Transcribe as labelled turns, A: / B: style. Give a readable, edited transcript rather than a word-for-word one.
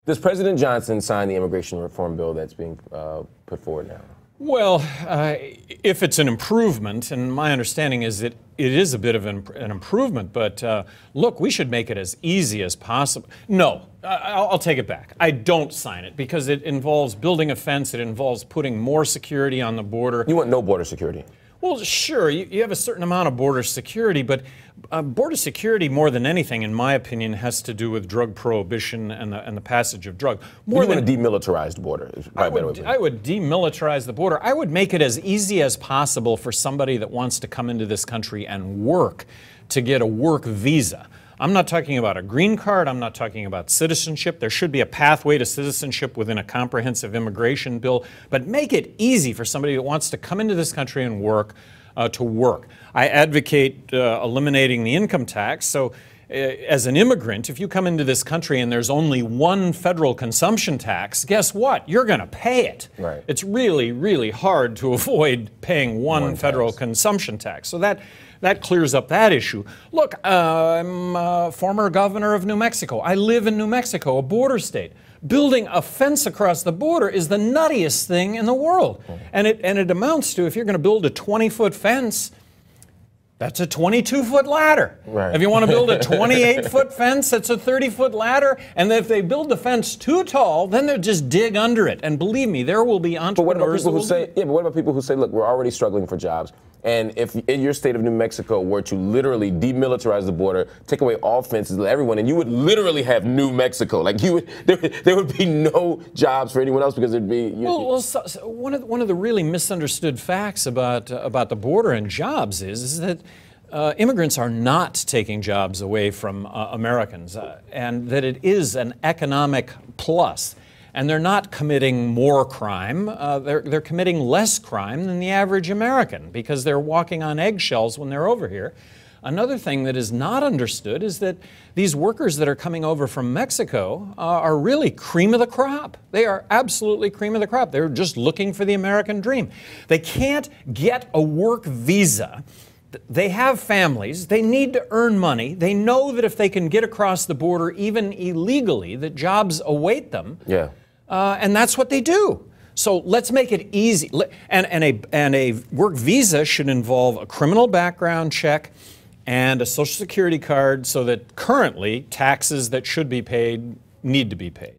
A: Does President Johnson sign the immigration reform bill that's being put forward now?
B: Well, if it's an improvement, and my understanding is that it is a bit of an improvement, but look, we should make it as easy as possible. No, I'll take it back. I don't sign it because it involves building a fence. It involves putting more security on the border.
A: You want no border security? Well,
B: sure, you have a certain amount of border security, but border security, more than anything, in my opinion, has to do with drug prohibition and the passage of drugs.
A: More than a demilitarized border.
B: I would demilitarize the border. I would make it as easy as possible for somebody that wants to come into this country and work to get a work visa. I'm not talking about a green card. I'm not talking about citizenship. There should be a pathway to citizenship within a comprehensive immigration bill, but make it easy for somebody that wants to come into this country and work to work. I advocate eliminating the income tax. So as an immigrant, if you come into this country and there's only one federal consumption tax, guess what? You're going to pay it.
A: Right.
B: It's really, really hard to avoid paying one federal consumption tax. So that clears up that issue. Look, I'm a former governor of New Mexico. I live in New Mexico, a border state. Building a fence across the border is the nuttiest thing in the world. And it amounts to, if you're going to build a 20-foot fence, that's a 22-foot ladder.
A: Right.
B: If you want to build a 28-foot fence, that's a 30-foot ladder. And if they build the fence too tall, then they'll just dig under it. And believe me, there will be entrepreneurs
A: but what about people who say, look, we're already struggling for jobs. And if in your state of New Mexico were to literally demilitarize the border, take away all fences, let everyone, and you would literally have New Mexico. Like there would be no jobs for anyone else because there'd be.
B: One of the really misunderstood facts about the border and jobs is that immigrants are not taking jobs away from Americans, and that it is an economic plus. And they're not committing more crime. They're committing less crime than the average American because they're walking on eggshells when they're over here. Another thing that is not understood is that these workers that are coming over from Mexico are really cream of the crop. They are absolutely cream of the crop. They're just looking for the American dream. They can't get a work visa. They have families. They need to earn money. They know that if they can get across the border, even illegally, that jobs await them.
A: Yeah.
B: And that's what they do. So let's make it easy. And a work visa should involve a criminal background check and a Social Security card so that currently taxes that should be paid need to be paid.